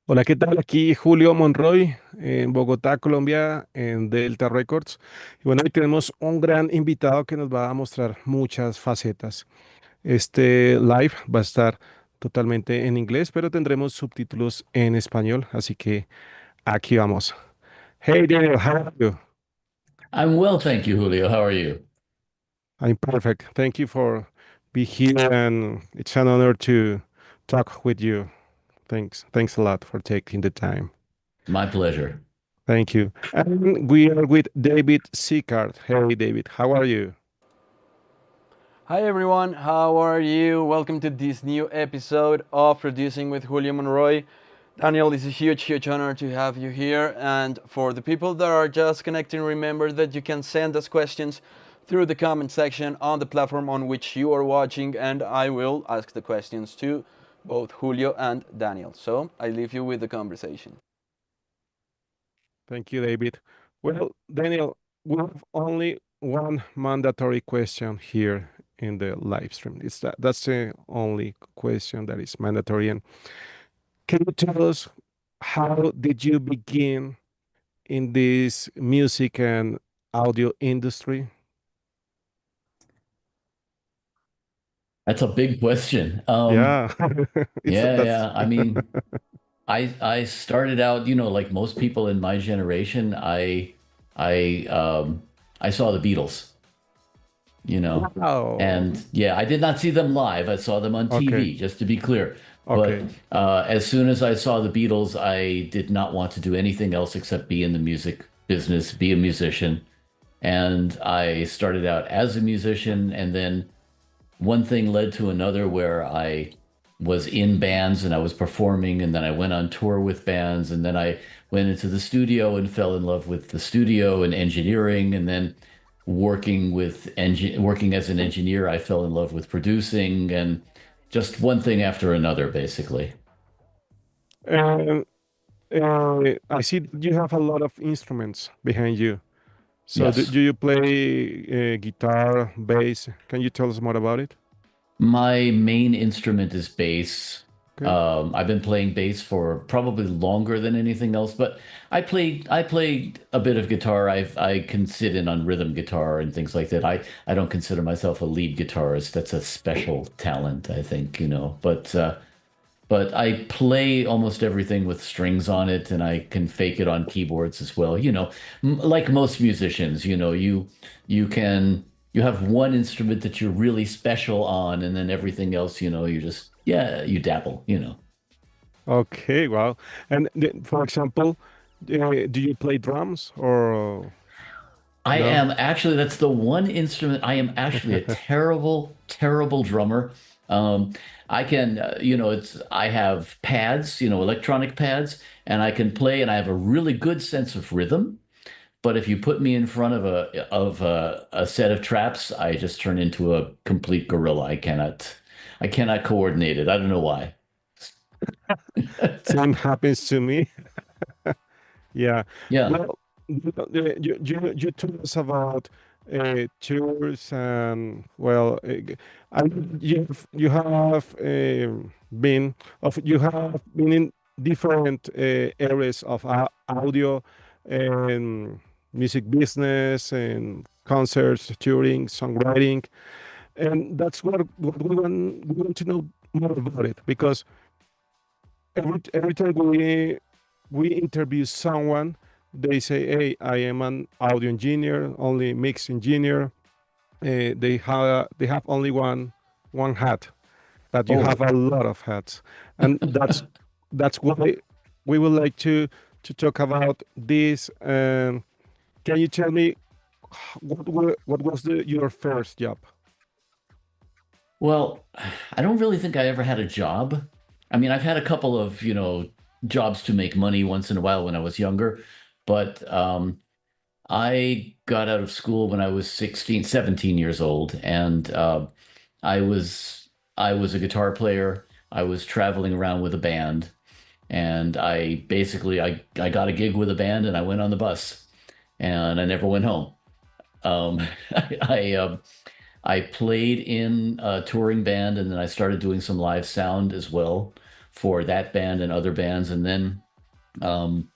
Hola, ¿qué tal? Aquí Julio Monroy en Bogotá, Colombia, en Delta Records. Y bueno, hoy tenemos un gran invitado que nos va a mostrar muchas facetas. Este live va a estar totalmente en inglés, pero tendremos subtítulos en español, así que aquí vamos. Hey Daniel, how are you? I'm well, thank you, Julio. How are you? I'm perfect. Thank you for being here, and it's an honor to talk with you. Thanks. Thanks a lot for taking the time. My pleasure. Thank you. And we are with David Seacard. Hey, David, how are you? Hi everyone, how are you? Welcome to this new episode of Producing with Julio Monroy. Daniel, it's a huge honor to have you here. And for the people that are just connecting, remember that you can send us questions through the comment section on the platform on which you are watching, and I will ask the questions to both Julio and Daniel. So I leave you with the conversation. Thank you, David. Well, Daniel, we have only one mandatory question here in the live stream. That's the only question that is mandatory. And can you tell us how did you begin in this music and audio industry? That's a big question. Yeah, it's Yeah, that's yeah. I mean, I started out, like most people in my generation, I saw the Beatles, wow. and yeah, I did not see them live. I saw them on Okay, TV, just to be clear. But okay. as soon as I saw the Beatles, I did not want to do anything else except be in the music business, be a musician. And I started out as a musician, and then one thing led to another where I was in bands and I was performing, and then I went on tour with bands, and then I went into the studio and fell in love with the studio and engineering, and then working as an engineer, I fell in love with producing, and just one thing after another, basically. And I see that you have a lot of instruments behind you. So Yes. do you play guitar, bass? Can you tell us more about it? My main instrument is bass. Okay. I've been playing bass for probably longer than anything else, but I played a bit of guitar. I can sit in on rhythm guitar and things like that. I don't consider myself a lead guitarist. That's a special talent, I think, but I play almost everything with strings on it, and I can fake it on keyboards as well. Like most musicians, you have one instrument that you're really special on, and then everything else, you just yeah, you dabble. Okay, wow. And for example, do you play drums or I no? am actually, that's the one instrument. I am actually a terrible, terrible drummer. Um, I can, I have pads, electronic pads, and I can play, and I have a really good sense of rhythm. But if you put me in front of a set of traps, I just turn into a complete gorilla. I cannot coordinate it. I don't know why. Same happens to me. Yeah. Yeah. Well, you told us about tours and well, you have you have been in different areas of audio and music business and concerts, touring, songwriting, and that's what we want to know more about it because every time we interview someone, they say, "Hey, I am an audio engineer, only mix engineer." They have only one hat, but you have Oh, a lot of hats, and that's why we would like to talk about this. Can you tell me what was your first job? well, I don't really think I ever had a job. I mean, I've had a couple of, jobs to make money once in a while when I was younger, but I got out of school when I was 16, 17 years old, and I was I was a guitar player. I was traveling around with a band, and I got a gig with a band, and I went on the bus, and I never went home. I I played in a touring band, and then I started doing some live sound as well for that band and other bands. And then um,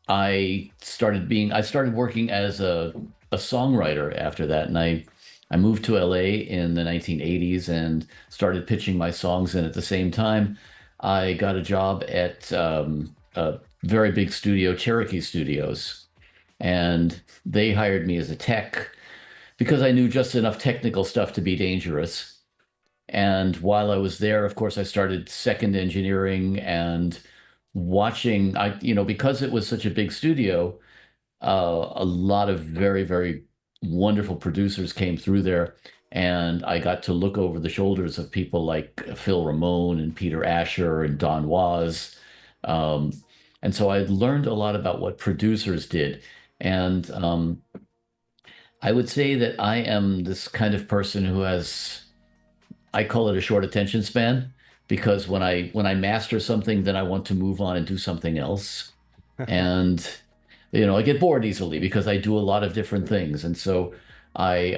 I started working as a songwriter after that. And I moved to LA in the 1980s and started pitching my songs. And at the same time, I got a job at a very big studio, Cherokee Studios. And they hired me as a tech because I knew just enough technical stuff to be dangerous. And while I was there, of course, I started second engineering and watching, because it was such a big studio, a lot of very, very wonderful producers came through there. And I got to look over the shoulders of people like Phil Ramone and Peter Asher and Don Was. Um, and so I learned a lot about what producers did. And I would say that I am this kind of person who has, I call it a short attention span, because when I master something, then I want to move on and do something else. And I get bored easily because I do a lot of different things. And so I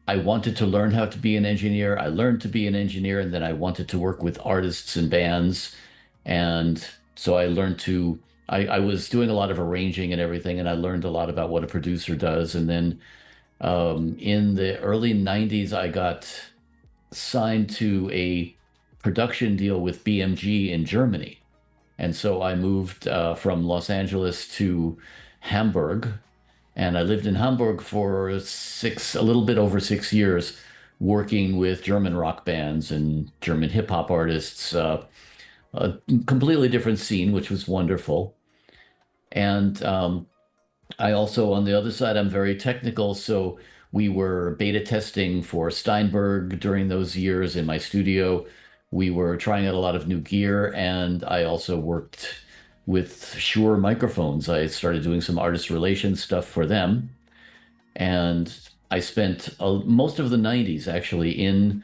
I wanted to learn how to be an engineer. I learned to be an engineer, and then I wanted to work with artists and bands. And so I learned to, I was doing a lot of arranging and everything, and I learned a lot about what a producer does. And then in the early 90s, I got signed to a production deal with BMG in Germany. And so I moved from Los Angeles to Hamburg, and I lived in Hamburg for a little bit over 6 years, working with German rock bands and German hip hop artists, a completely different scene, which was wonderful. And I also, on the other side, I'm very technical. So we were beta testing for Steinberg during those years in my studio. We were trying out a lot of new gear, and I also worked with Shure microphones. I started doing some artist relations stuff for them. And I spent most of the 90s actually in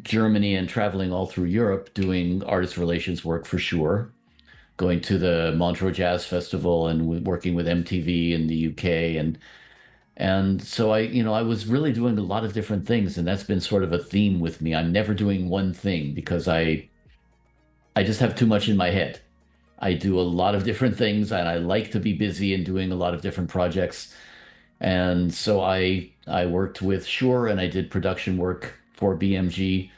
Germany and traveling all through Europe doing artist relations work for Shure, going to the Montreux Jazz Festival and working with MTV in the UK. And so I was really doing a lot of different things, and that's been sort of a theme with me. I'm never doing one thing because I just have too much in my head. I do a lot of different things, and I like to be busy and doing a lot of different projects. And so I worked with Shure, and I did production work for BMG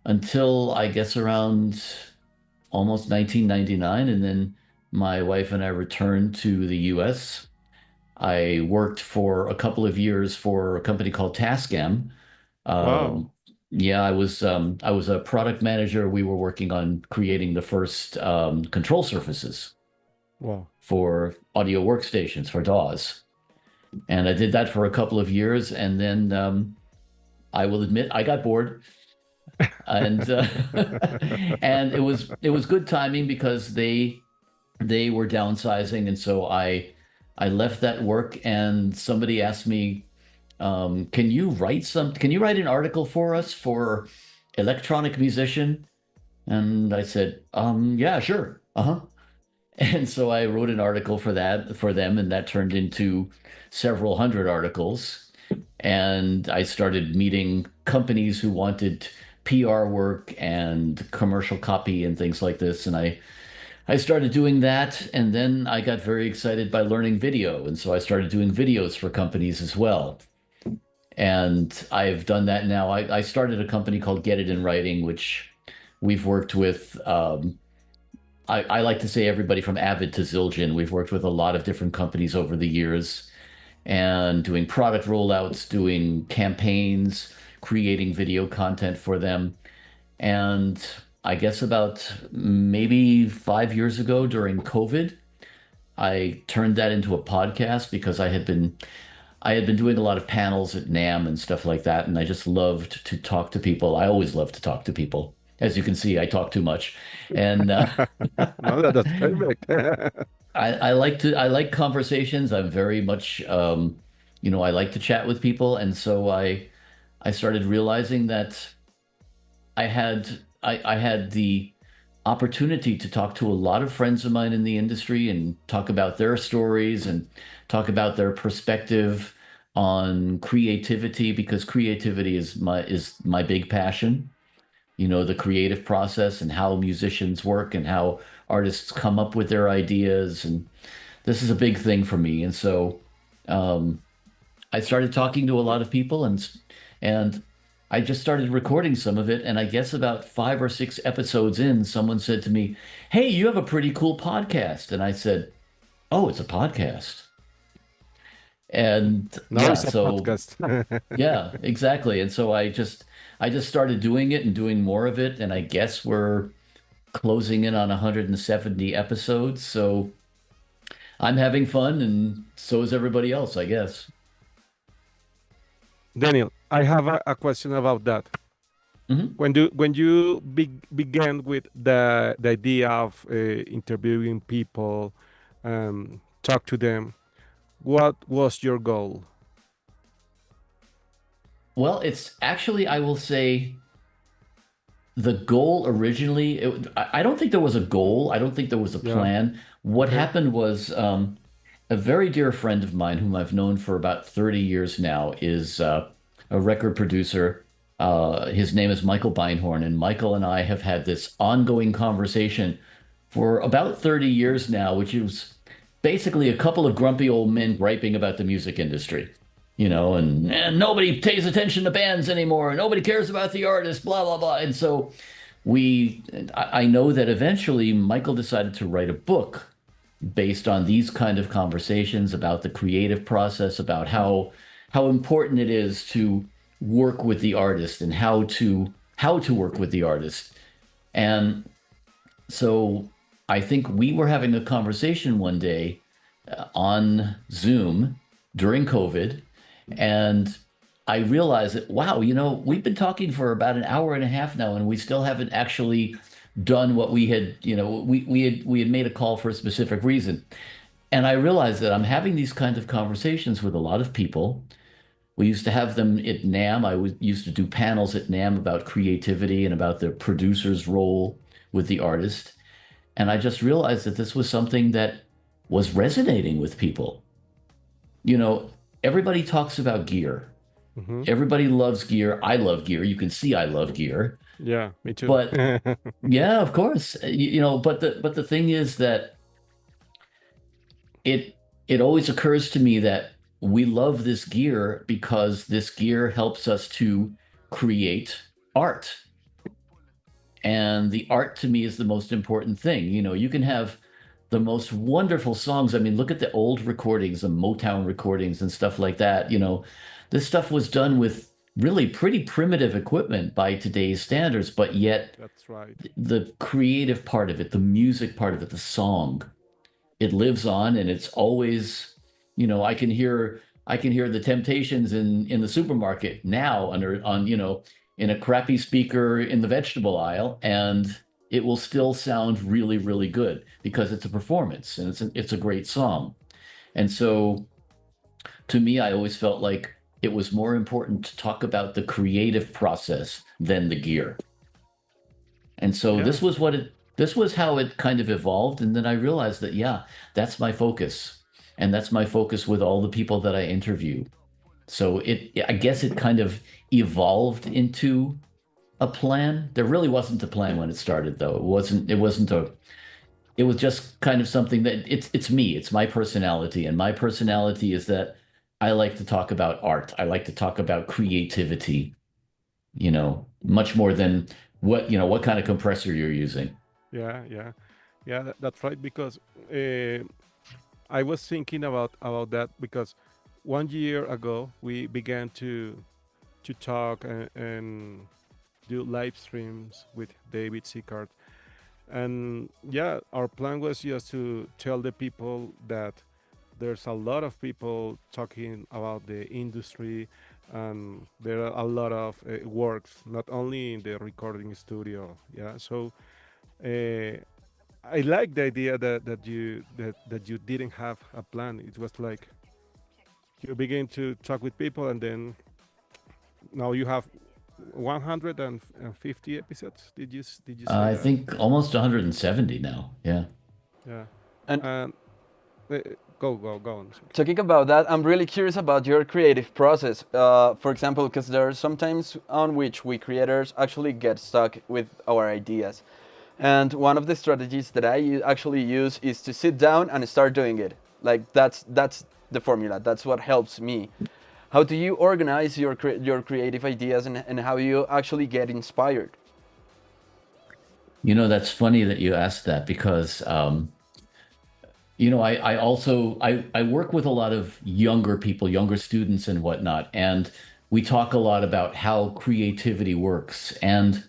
until I guess around almost 1999, and then my wife and I returned to the US. I worked for a couple of years for a company called Tascam. Wow. Um, yeah, I was a product manager. We were working on creating the first control surfaces Wow. for audio workstations for DAWs, and I did that for a couple of years, and then I will admit I got bored, and and it was good timing because they were downsizing, and so I left that work, and somebody asked me, can you write an article for us for electronic musician? And I said, yeah, sure. Uh-huh. And so I wrote an article for that for them, and that turned into several hundred articles. And I started meeting companies who wanted PR work and commercial copy and things like this. And I started doing that, and then I got very excited by learning video. And so I started doing videos for companies as well. And I've done that now. I started a company called Get It in Writing, which we've worked with. I like to say everybody from Avid to Zildjian. We've worked with a lot of different companies over the years and doing product rollouts, doing campaigns, creating video content for them. And I guess about maybe 5 years ago during COVID, I turned that into a podcast because I had been doing a lot of panels at NAMM and stuff like that, and I just loved to talk to people. I always love to talk to people. As you can see, I talk too much, and No, that's perfect. I like conversations. I'm very much I like to chat with people, and so I started realizing that I had the opportunity to talk to a lot of friends of mine in the industry and talk about their stories and talk about their perspective on creativity, because creativity is my big passion. the creative process and how musicians work and how artists come up with their ideas. And this is a big thing for me. And so um, I started talking to a lot of people, and I just started recording some of it. And I guess about 5 or 6 episodes in, someone said to me, "Hey, you have a pretty cool podcast." And I said, "Oh, it's a podcast." And Now yeah, it's a so podcast. yeah, exactly. And so I just started doing it and doing more of it, and I guess we're closing in on 170 episodes. So I'm having fun, and so is everybody else, I guess. Daniel, I have a question about that. Hmm. When you began with the idea of interviewing people, talk to them, what was your goal? Well, it's actually, I will say, the goal originally, I don't think there was a goal. I don't think there was a Yeah. plan. What Okay. happened was a very dear friend of mine, whom I've known for about 30 years now, is a record producer. His name is Michael Beinhorn, and Michael and I have had this ongoing conversation for about 30 years now, which is basically a couple of grumpy old men griping about the music industry, and nobody pays attention to bands anymore. Nobody cares about the artist, blah, blah, blah. And so we, I know that eventually Michael decided to write a book based on these kind of conversations about the creative process, about how important it is to work with the artist and how to work with the artist. And so I think we were having a conversation one day on Zoom during COVID, and I realized that, wow, we've been talking for about an hour and a half now, and we still haven't actually done what we had, we had made a call for a specific reason. And I realized that I'm having these kinds of conversations with a lot of people. We used to have them at NAM. Used to do panels at NAM about creativity and about the producer's role with the artist. And I just realized that this was something that was resonating with people. You know, Everybody talks about gear. Hmm. Everybody loves gear. I love gear. You can see I love gear. Yeah, me too. But yeah, of course. But the thing is that it it always occurs to me that we love this gear because this gear helps us to create art. And the art to me is the most important thing. You can have the most wonderful songs. I mean, look at the old recordings, the Motown recordings and stuff like that. This stuff was done with really pretty primitive equipment by today's standards, but yet That's right. the creative part of it, the music part of it, the song, it lives on, and it's always, I can hear the Temptations in the supermarket now in a crappy speaker in the vegetable aisle, and it will still sound really, really good because it's a performance and it's a great song. And so to me, I always felt like it was more important to talk about the creative process than the gear. And so Yeah. this was how it kind of evolved. And then I realized that, yeah, that's my focus. And that's my focus with all the people that I interview. So I guess it kind of evolved into a plan. There really wasn't a plan when it started, though. It was just kind of something that it's me, it's my personality. And my personality is that I like to talk about art. I like to talk about creativity, much more than what kind of compressor you're using. Yeah, yeah, yeah. That's right. Because uh, I was thinking about that because 1 year ago we began to talk and do live streams with David Sickard, and yeah, our plan was just to tell the people that there's a lot of people talking about the industry, and there are a lot of works, not only in the recording studio. Yeah, so. Uh, I like the idea that you didn't have a plan. It was like you begin to talk with people, and then now you have 150 episodes. Did you say I that? think almost 170 now. Yeah. Yeah. And And uh, Go on. Sorry. Talking about that, I'm really curious about your creative process. For example, because there are some times on which we creators actually get stuck with our ideas. And one of the strategies that actually use is to sit down and start doing it. Like that's the formula. That's what helps me. How do you organize your creative ideas, and how you actually get inspired? That's funny that you asked that because I also I work with a lot of younger people, younger students and whatnot, and we talk a lot about how creativity works. And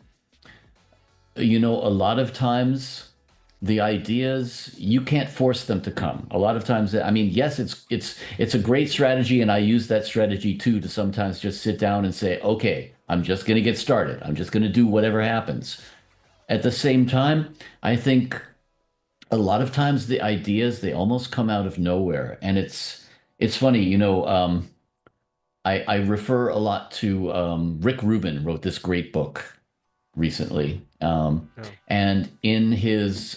a lot of times the ideas you can't force them to come. A lot of times, I mean, yes, it's a great strategy, and I use that strategy too to sometimes just sit down and say, okay, I'm just going to get started. I'm just going to do whatever happens. At the same time, I think a lot of times the ideas they almost come out of nowhere, and it's funny, I refer a lot to Rick Rubin wrote this great book recently, Yeah. and in his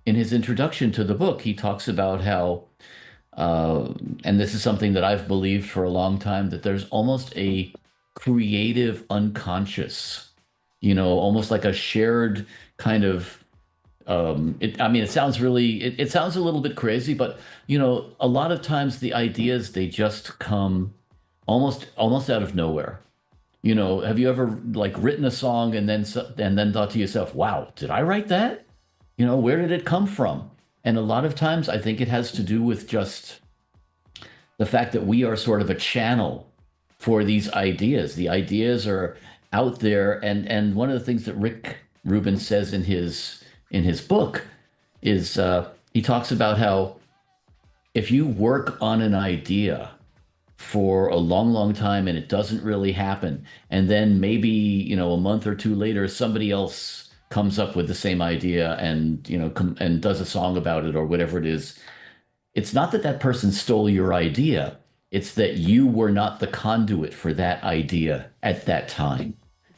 introduction to the book, he talks about how, and this is something that I've believed for a long time, that there's almost a creative unconscious, almost like a shared kind of I mean, it sounds really, it sounds a little bit crazy, but a lot of times the ideas they just come almost out of nowhere. Have you ever like written a song and then thought to yourself, "Wow, did I write that? Where did it come from?" And a lot of times I think it has to do with just the fact that we are sort of a channel for these ideas. The ideas are out there, and one of the things that Rick Rubin says in his book is he talks about how if you work on an idea for a long, long time and it doesn't really happen, and then maybe a month or two later somebody else comes up with the same idea and and does a song about it or whatever it is, it's not that that person stole your idea, it's that you were not the conduit for that idea at that time.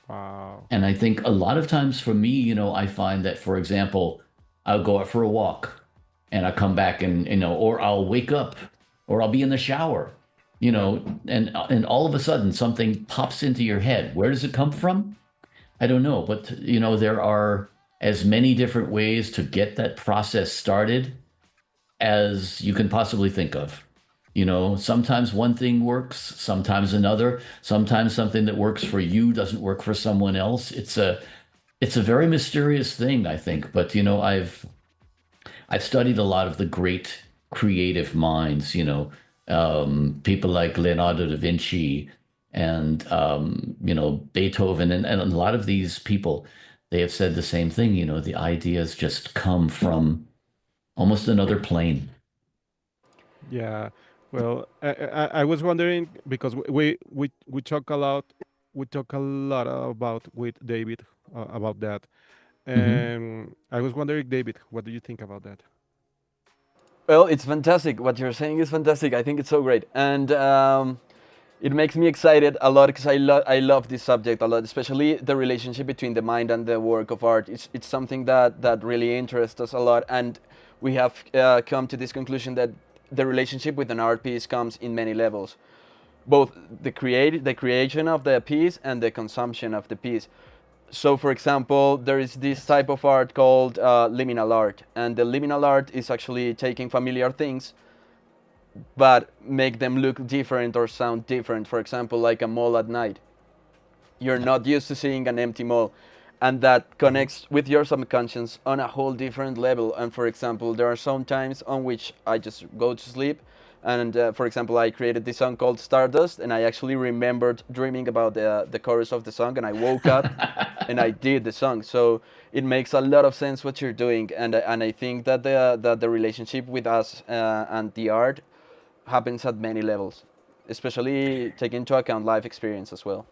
Wow. And I think a lot of times for me, I find that, for example, I'll go out for a walk and I come back and, or I'll wake up or I'll be in the shower, Yeah. and all of a sudden something pops into your head. Where does it come from? I don't know. But, there are as many different ways to get that process started as you can possibly think of. Sometimes one thing works, sometimes another, sometimes something that works for you doesn't work for someone else. It's a very mysterious thing, I think. But I've studied a lot of the great creative minds, people like Leonardo da Vinci and Beethoven and a lot of these people, they have said the same thing, the ideas just come from almost another plane. Yeah. Well, I was wondering because we talk a lot about with David about that, Hmm. and I was wondering, David, what do you think about that? Well, it's fantastic. What you're saying is fantastic. I think it's so great, and it makes me excited a lot because I love this subject a lot, especially the relationship between the mind and the work of art. It's something that really interests us a lot, and we have come to this conclusion that the relationship with an art piece comes in many levels, both the creation of the piece and the consumption of the piece. So, for example, there is this type of art called liminal art, and the liminal art is actually taking familiar things but make them look different or sound different. For example, like a mall at night. You're Yeah. not used to seeing an empty mall, and that Hmm. connects with your subconscious on a whole different level. And for example, there are some times on which I just go to sleep, and for example, I created this song called Stardust, and I actually remembered dreaming about the chorus of the song, and I woke up and I did the song. So it makes a lot of sense what you're doing, and I think that the relationship with us and the art happens at many levels, especially taking into account life experience as well.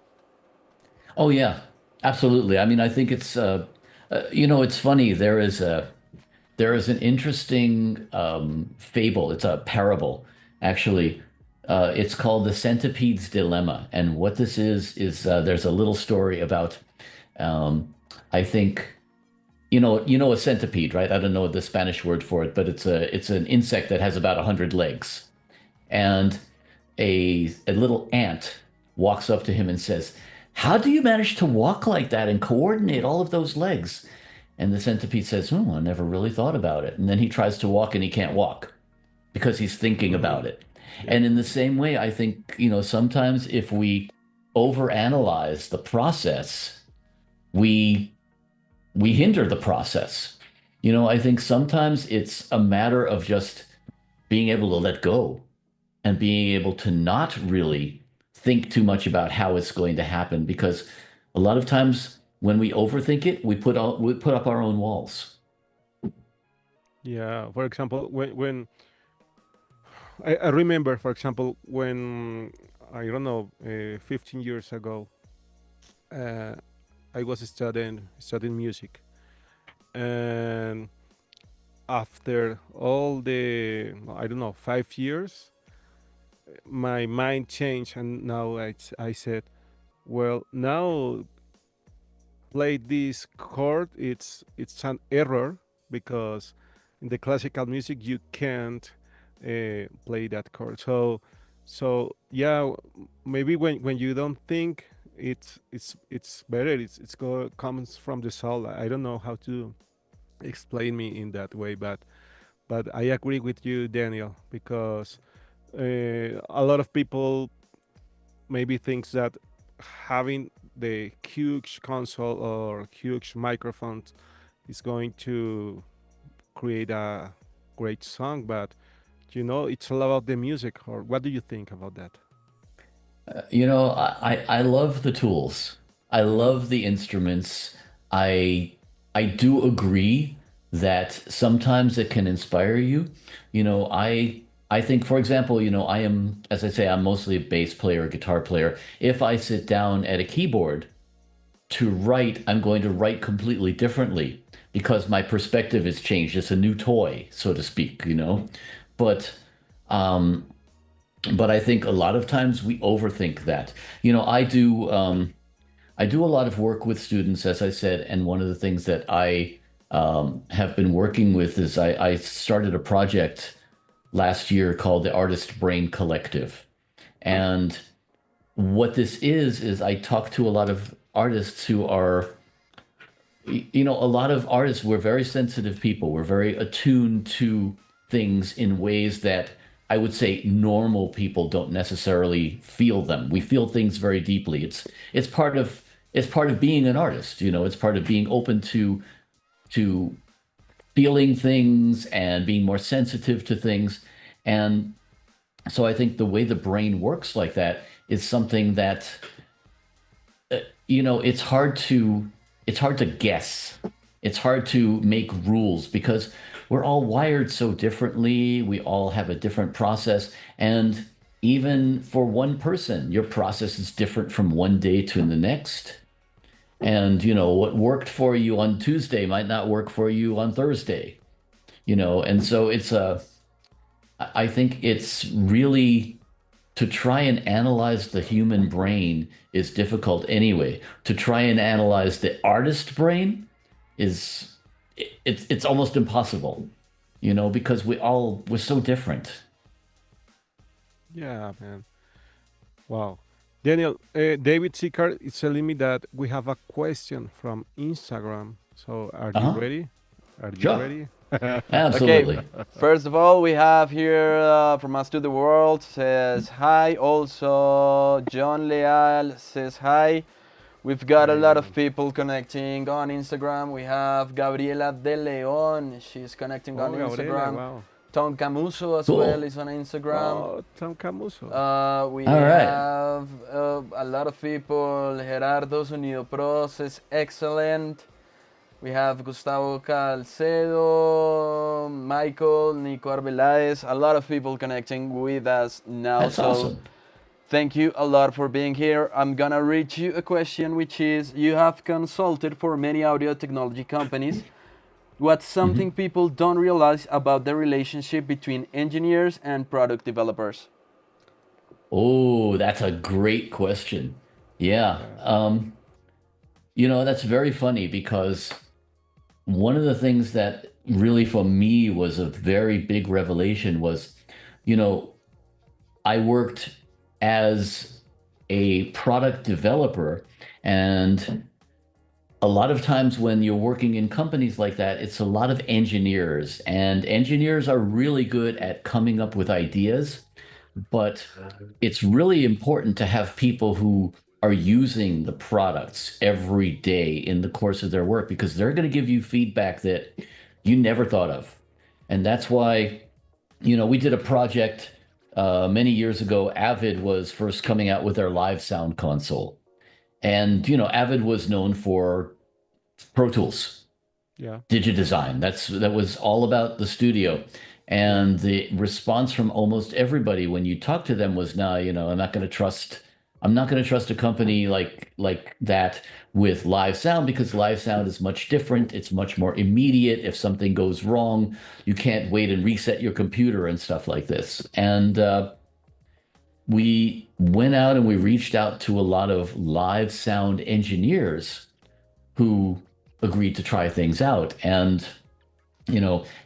Oh yeah, absolutely. I mean, I think it's funny. There is an interesting fable. It's a parable, actually. It's called the Centipede's Dilemma. And what this is there's a little story about, I think, you know a centipede, right? I don't know the Spanish word for it, but it's an insect that has about 100 legs. And a little ant walks up to him and says, "How do you manage to walk like that and coordinate all of those legs?" And the centipede says, "Oh, I never really thought about it." And then he tries to walk and he can't walk because he's thinking Hmm. about it. Yeah. And in the same way, I think, sometimes if we overanalyze the process, we we hinder the process. I think sometimes it's a matter of just being able to let go and being able to not really think too much about how it's going to happen, because a lot of times when we overthink it, we put up our own walls. Yeah. For example, when I remember, for example, when I don't know, 15 years ago, uh, I was studying music, and after all the, I don't know, 5 years, my mind changed, and now I said, well, now play this chord, it's an error, because in the classical music you can't play that chord. So yeah, maybe when you don't think, it's better. Comes from the soul. I don't know how to explain me in that way, but I agree with you, Daniel, because a lot of people maybe thinks that having the huge console or huge microphone is going to create a great song, but it's all about the music. Or what do you think about that? I love the tools. I Hmm. love the instruments. I I do agree that sometimes it can inspire you. I think, for example, I am, as I say, I'm mostly a bass player, a guitar player. If I sit down at a keyboard to write, I'm going to write completely differently because my perspective has changed. It's a new toy, so to speak. But um, but I think a lot of times we overthink that. I do a lot of work with students, as I said, and one of the things that I have been working with is I started a project last year called the Artist Brain Collective. And what this is I talk to a lot of artists who are, a lot of artists, we're very sensitive people. We're very attuned to things in ways that I would say normal people don't necessarily feel them. We feel things very deeply. It's part of it's part of being an artist. It's part of being open to feeling things and being more sensitive to things. And so I think the way the brain works like that is something that it's hard to guess. It's hard to make rules because we're all wired so differently. We all have a different process. And even for one person, your process is different from one day to the next. And, what worked for you on Tuesday might not work for you on Thursday, and so I think it's really to try and analyze the human brain is difficult anyway. To try and analyze the artist brain is it's almost impossible, because we're so different. Yeah, man. Wow. Daniel, David Seeker is telling me that we have a question from Instagram. So are you Uh-huh. ready? Are you Sure. ready? Okay, Absolutely. first of all, we have here from us to the world says hi. Also, John Leal says hi. We've got a Hi, lot of John. people connecting on Instagram. We have Gabriela De Leon. She's connecting on Oh, Gabriela, Instagram. wow. Tom Camuso as well Cool. is on Instagram. Oh, Tom Camuso. We All right. have a lot of people. Gerardo Sonido Pros is excellent. We have Gustavo Calcedo, Michael, Nico Arbeláez, a lot of people connecting with us now. That's So awesome. thank you a lot for being here. I'm gonna read you a question, which is you have consulted for many audio technology companies. What's something Hmm. people don't realize about the relationship between engineers and product developers? Oh, that's a great question. Yeah. Yeah. That's very funny because one of the things that really for me was a very big revelation was, you know, I worked as a product developer, and a lot of times when you're working in companies like that, it's a lot of engineers, and engineers are really good at coming up with ideas, but it's really important to have people who are using the products every day in the course of their work because they're going to give you feedback that you never thought of. And that's why, we did a project many years ago. Avid was first coming out with their live sound console. And, Avid was known for Pro Tools, Yeah. Digidesign. That was all about the studio. Yeah. And the response from almost everybody when you talk to them was, "No, I'm not going to trust a company like that with live sound because live sound is much different. It's much more immediate. If something goes wrong, you can't wait and reset your computer and stuff like this." And we went out and we reached out to a lot of live sound engineers who agreed to try things out. And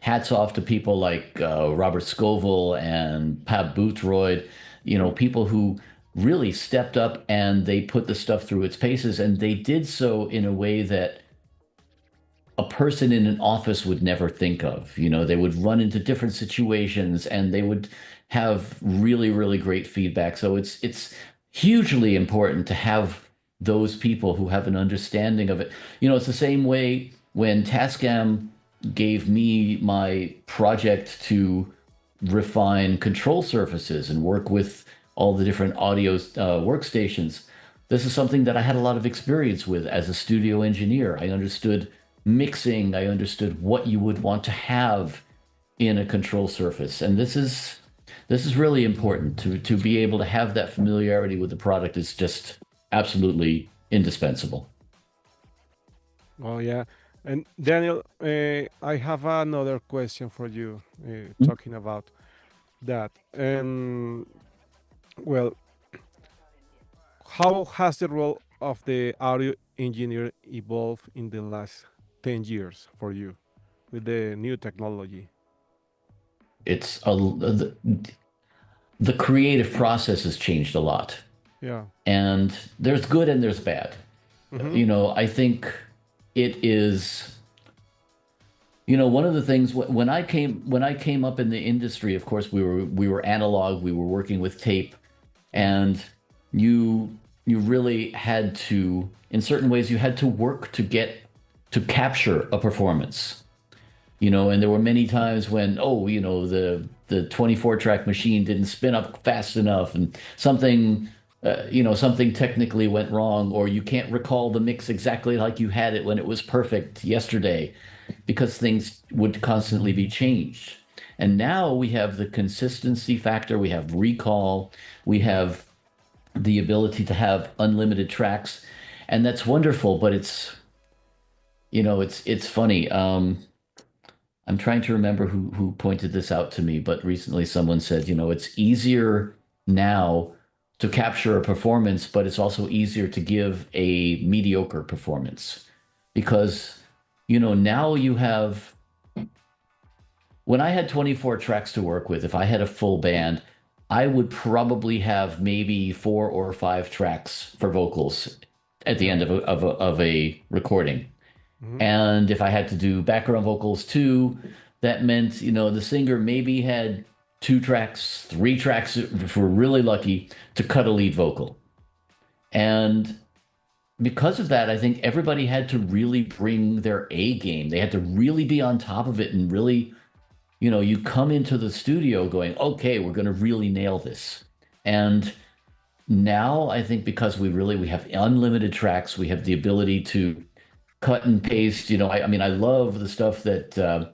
hats off to people like Robert Scoville and Pab Boothroyd, people who really stepped up and they put the stuff through its paces, and they did so in a way that a person in an office would never think of. They would run into different situations and they would have really, really great feedback. So it's hugely important to have those people who have an understanding of it. It's the same way when Tascam gave me my project to refine control surfaces and work with all the different audio workstations. This is something that I had a lot of experience with as a studio engineer. I understood mixing, I understood what you would want to have in a control surface. And this is really important to be able to have that familiarity with the product is just absolutely indispensable. Oh, yeah. And Daniel, I have another question for you, Mm. talking about that. Well, how has the role of the audio engineer evolved in the last 10 years for you with the new technology? It's the creative process has changed a lot. Yeah. And there's good and there's bad. Mm-hmm. I think it is, one of the things when I came up in the industry, of course, we were analog, we were working with tape, Yeah. and you really had to, in certain ways, you had to work to capture a performance. And there were many times when, the 24 track machine didn't spin up fast enough and something technically went wrong, or you can't recall the mix exactly like you had it when it was perfect yesterday because things would constantly be changed. And now we have the consistency factor, we have recall, we have the ability to have unlimited tracks, and that's wonderful, but it's funny. I'm trying to remember who pointed this out to me, but recently someone said, it's easier now to capture a performance, but it's also easier to give a mediocre performance because, now you have, when I had 24 tracks to work with, if I had a full band, I would probably have maybe 4 or 5 tracks for vocals at the Yeah. end of a recording. Mm-hmm. And if I had to do background vocals too, that meant, the singer maybe had 2 tracks, 3 tracks, if we're really lucky, to cut a lead vocal. And because of that, I think everybody had to really bring their A game. They had to really be on top of it and really, you come into the studio going, okay, we're going to really nail this. And now I think because we have unlimited tracks, we have the ability to cut and paste. I love the stuff that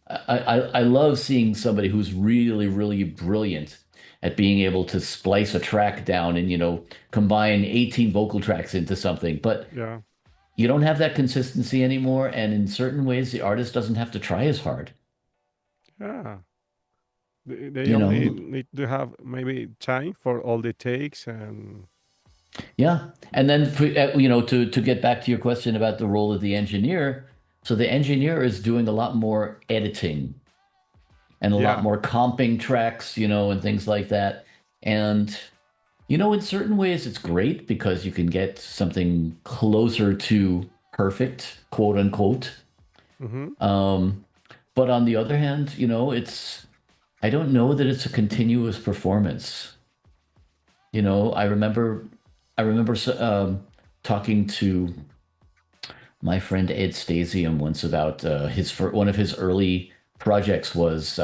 I love seeing somebody who's really, really brilliant at being able to splice a track down and, combine 18 vocal tracks into something. But Yeah. you don't have that consistency anymore. And in certain ways, the artist doesn't have to try as hard. Yeah. They You only know, need to have maybe time for all the takes and Yeah. And then to get back to your question about the role of the engineer, So the engineer is doing a lot more editing and a lot Yeah, more comping tracks, and things like that. And, in certain ways, it's great because you can get something closer to perfect, quote unquote. hmm, Um, but on the other hand, I don't know that it's a continuous performance. I remember talking to my friend Ed Stasium once about one of his early projects was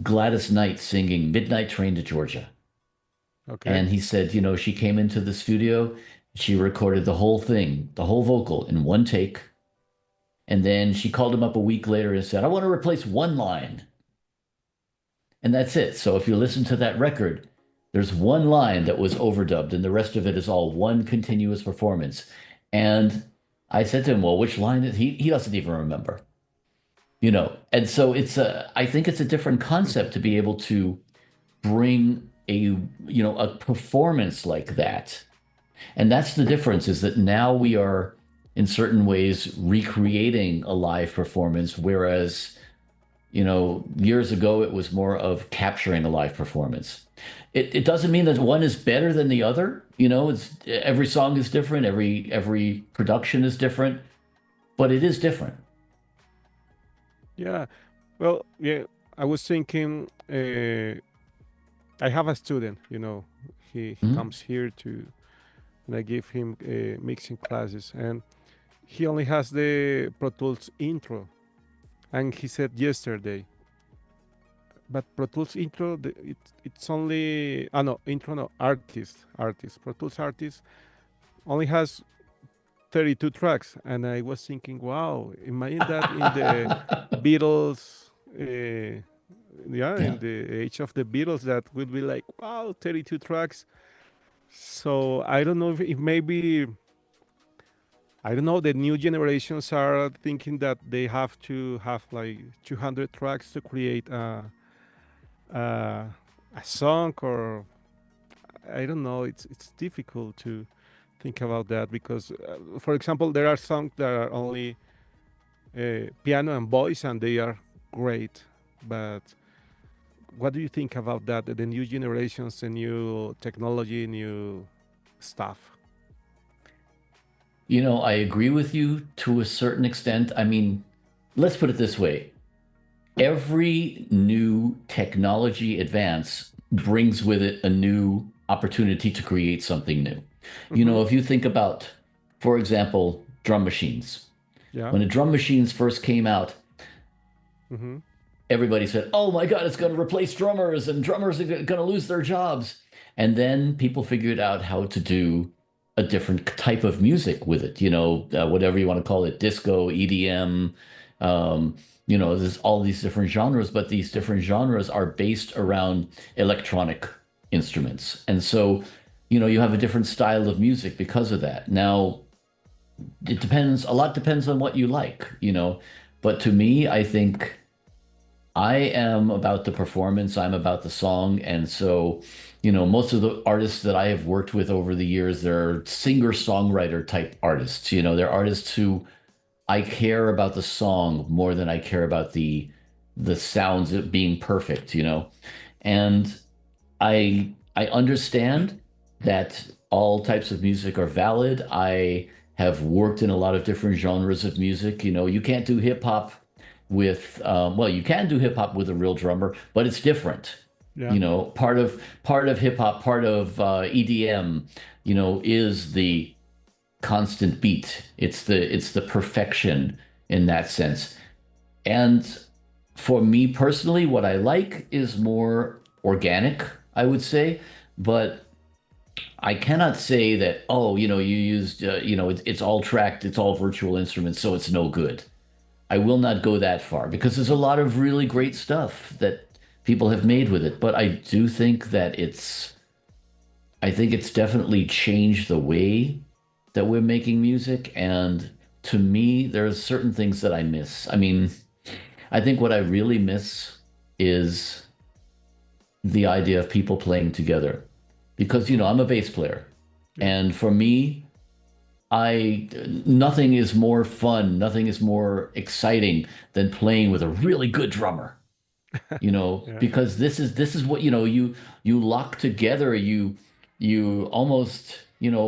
Gladys Knight singing Midnight Train to Georgia. okay. And he said, she came into the studio, she recorded the whole thing, the whole vocal in one take. And then she called him up a week later and said, I want to replace one line. And that's it. So if you listen to that record, there's one line that was overdubbed, and the rest of it is all one continuous performance. And I said to him, well, which line is he doesn't even remember, And so I think it's a different concept to be able to bring a performance like that. And that's the difference, is that now we are in certain ways recreating a live performance, whereas years ago it was more of capturing a live performance. It doesn't mean that one is better than the other. It's every song is different, every production is different, but it is different. Yeah. Well, yeah, I was thinking, I have a student, he Mhm. comes here and I give him mixing classes, and he only has the Pro Tools intro. And he said yesterday, but Pro Tools intro, it's only, no, intro, no, artist. Pro Tools artist only has 32 tracks. And I was thinking, wow, imagine that in the Beatles, yeah, Yeah. in the age of the Beatles, that would be like, wow, 32 tracks. So I don't know if maybe, I don't know, the new generations are thinking that they have to have like 200 tracks to create a, a song, or I don't know. It's difficult to think about that because, for example, there are songs that are only piano and voice, and they are great. But what do you think about that? The new generations, the new technology, new stuff. I agree with you to a certain extent. I mean, let's put it this way. Every new technology advance brings with it a new opportunity to create something new. Mm-hmm. If you think about, for example, drum machines. Yeah. When the drum machines first came out, Mm-hmm. everybody said, "Oh my God, it's going to replace drummers, and drummers are going to lose their jobs." And then people figured out how to do a different type of music with it. Whatever you want to call it, disco, EDM. There's all these different genres, but these different genres are based around electronic instruments, and so you have a different style of music because of that. Now, it depends. A lot depends on what you like. But to me, I think I am about the performance, I'm about the song. And so, most of the artists that I have worked with over the years, they're singer-songwriter type artists. They're artists who I care about the song more than I care about the sounds of being perfect. And I understand that all types of music are valid. I have worked in a lot of different genres of music. You can't do hip hop with well, you can do hip hop with a real drummer, but it's different. Yeah. Part of hip hop, part of EDM, is the constant beat. It's the perfection in that sense. And for me personally, what I like is more organic, I would say. But I cannot say that, oh, you used, it's all tracked, it's all virtual instruments, so it's no good. I will not go that far because there's a lot of really great stuff that people have made with it. But I do think that I think it's definitely changed the way that we're making music. And to me, there's certain things that I miss. I mean, I think what I really miss is the idea of people playing together because, I'm a bass player. Yeah. And for me, I nothing is more fun, nothing is more exciting than playing with a really good drummer, Yeah. because this is what, you lock together, you almost,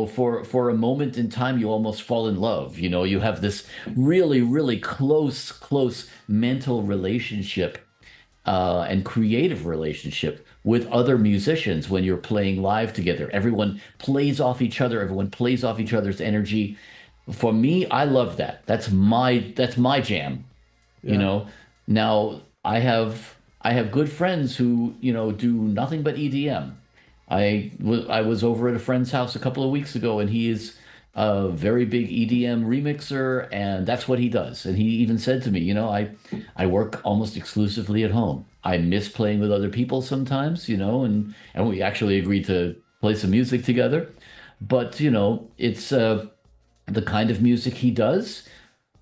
for a moment in time, you almost fall in love. You have this really, really close mental relationship, and creative relationship with other musicians when you're playing live together. Everyone plays off each other, everyone plays off each other's energy. For me, I love that. That's my jam. you Yeah. know Now, I have good friends who, do nothing but EDM. I was over at a friend's house a couple of weeks ago, and he is a very big EDM remixer, and that's what he does. And he even said to me, I work almost exclusively at home. I miss playing with other people sometimes, and we actually agreed to play some music together. But, it's the kind of music he does.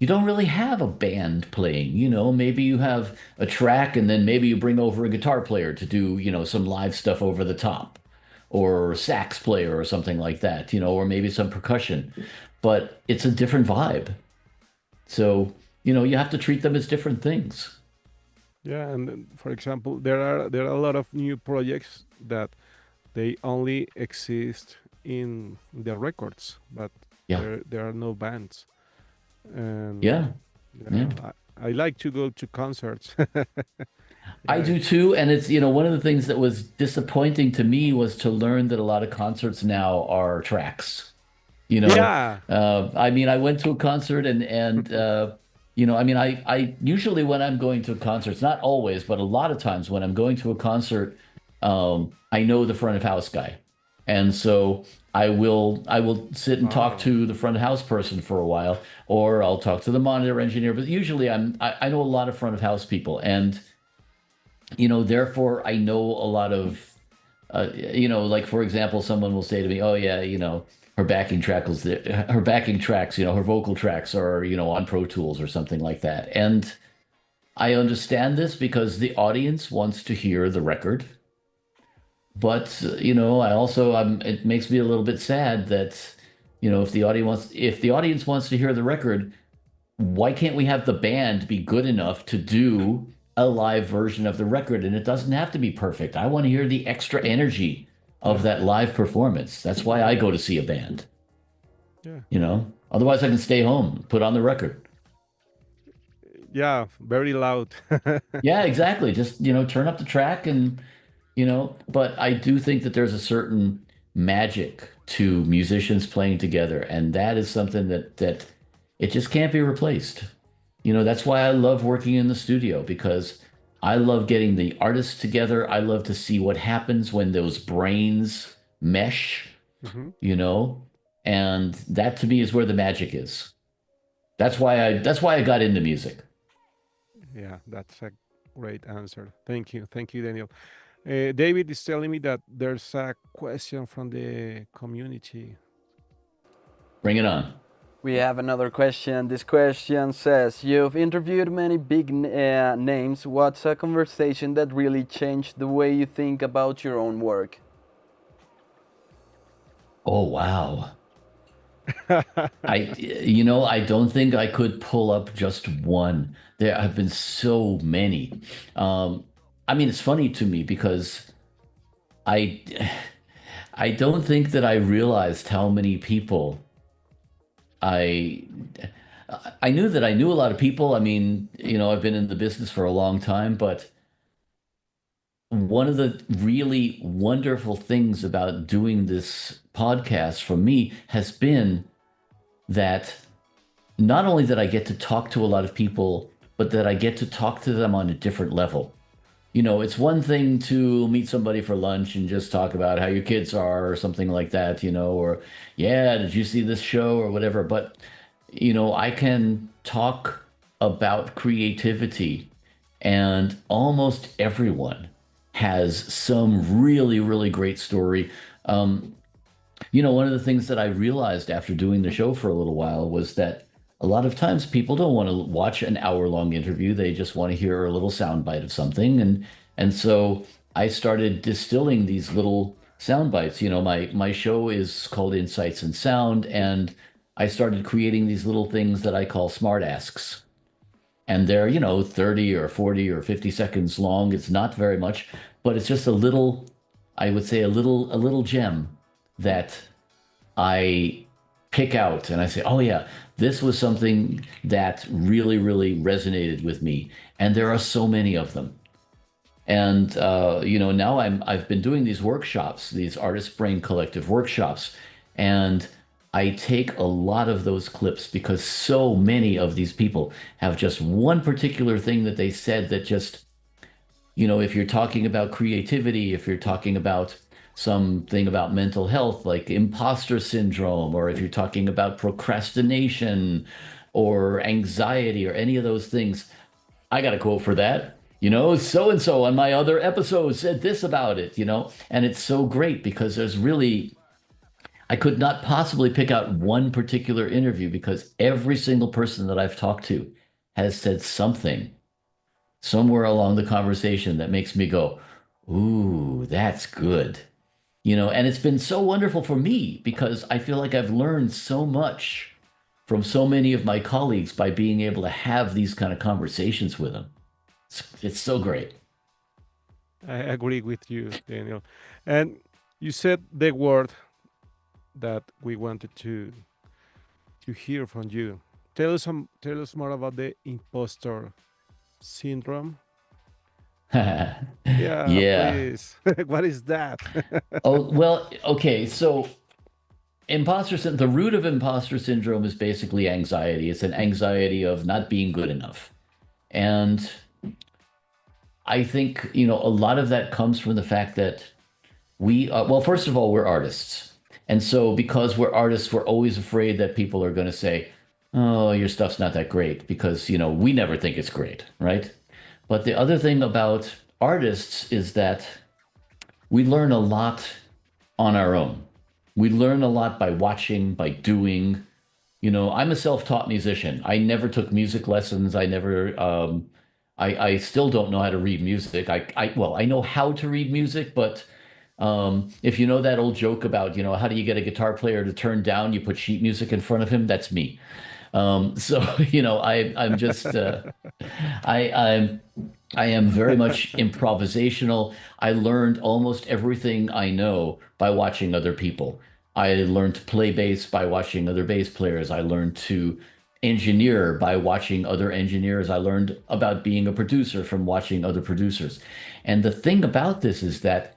You don't really have a band playing. Maybe you have a track, and then maybe you bring over a guitar player to do, some live stuff over the top, or sax player or something like that, or maybe some percussion. But it's a different vibe. So, you have to treat them as different things. Yeah, and then, for example, there are a lot of new projects that they only exist in the records, but Yeah. there are no bands. And Yeah. yeah, Yeah. I like to go to concerts. I Yeah, do too. And it's, one of the things that was disappointing to me was to learn that a lot of concerts now are tracks. yeah, I mean, I went to a concert, I mean, I usually, when I'm going to concerts, not always, but a lot of times when I'm going to a concert, I know the front of house guy. And so I will sit and talk wow, to the front of house person for a while, or I'll talk to the monitor engineer. But usually I know a lot of front of house people, and therefore I know a lot of, like, for example, someone will say to me, "Oh yeah, her backing tracks, her vocal tracks are, on Pro Tools or something like that." And I understand this because the audience wants to hear the record. But, it makes me a little bit sad that, if the audience wants to hear the record, why can't we have the band be good enough to do a live version of the record? And it doesn't have to be perfect. I want to hear the extra energy of yeah, that live performance. That's why I go to see a band, yeah, Otherwise I can stay home, put on the record. yeah, very loud. Yeah, exactly. Just, turn up the track, and, but I do think that there's a certain magic to musicians playing together, and that is something that it just can't be replaced. That's why I love working in the studio, because I love getting the artists together. I love to see what happens when those brains mesh, Hmm. you know, and that to me is where the magic is. That's why I got into music. Yeah, that's a great answer. Thank you, Daniel. David is telling me that there's a question from the community. Bring it on. We have another question. This question says, "You've interviewed many big names. What's a conversation that really changed the way you think about your own work?" Oh, wow. I don't think I could pull up just one. There have been so many. Um, I mean, it's funny to me because I I don't think that I realized how many people I I knew that I knew a lot of people. I mean, I've been in the business for a long time, but one of the really wonderful things about doing this podcast for me has been that not only that I get to talk to a lot of people, but that I get to talk to them on a different level. It's one thing to meet somebody for lunch and just talk about how your kids are or something like that, or, yeah, did you see this show or whatever? But, I can talk about creativity, and almost everyone has some really, really great story. Um, One of the things that I realized after doing the show for a little while was that a lot of times people don't want to watch an hour-long interview. They just want to hear a little soundbite of something. And so I started distilling these little sound bites. My show is called Insights and Sound, and I started creating these little things that I call smart asks. And they're, 30 or 40 or 50 seconds long. It's not very much, but it's just a little, I would say a little gem that I pick out and I say, oh yeah, this was something that really, really resonated with me. And there are so many of them. And now I've been doing these workshops, these artist brain collective workshops, and I take a lot of those clips because so many of these people have just one particular thing that they said that just, if you're talking about creativity, if you're talking about something about mental health like imposter syndrome, or if you're talking about procrastination or anxiety or any of those things, I got a quote for that. So and so on my other episode said this about it, and it's so great because I could not possibly pick out one particular interview because every single person that I've talked to has said something somewhere along the conversation that makes me go, ooh, that's good. And it's been so wonderful for me because I feel like I've learned so much from so many of my colleagues by being able to have these kind of conversations with them. It's so great. I agree with you, Daniel. And you said the word that we wanted to hear from you. Tell us more about the imposter syndrome. Yeah, Yeah. please. What is that? Oh, well, okay. So the root of imposter syndrome is basically anxiety. It's an anxiety of not being good enough. And I think, a lot of that comes from the fact that well, first of all, we're artists. And so because we're artists, we're always afraid that people are going to say, oh, your stuff's not that great because, we never think it's great, right? But the other thing about artists is that we learn a lot on our own. We learn a lot by watching, by doing. I'm a self-taught musician. I never took music lessons. I still don't know how to read music. Well, I know how to read music, but if you know that old joke about, how do you get a guitar player to turn down? You put sheet music in front of him. That's me. So, I'm just, I, I'm, I am very much improvisational. I learned almost everything I know by watching other people. I learned to play bass by watching other bass players. I learned to engineer by watching other engineers. I learned about being a producer from watching other producers. And the thing about this is that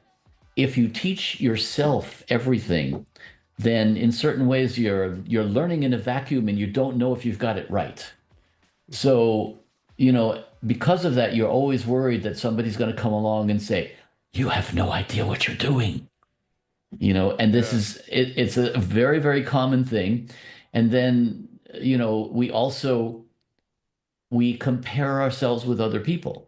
if you teach yourself everything, then in certain ways you're learning in a vacuum and you don't know if you've got it right. So, because of that, you're always worried that somebody's going to come along and say, you have no idea what you're doing. And this Yeah. is it's a very, very common thing. And then, we compare ourselves with other people,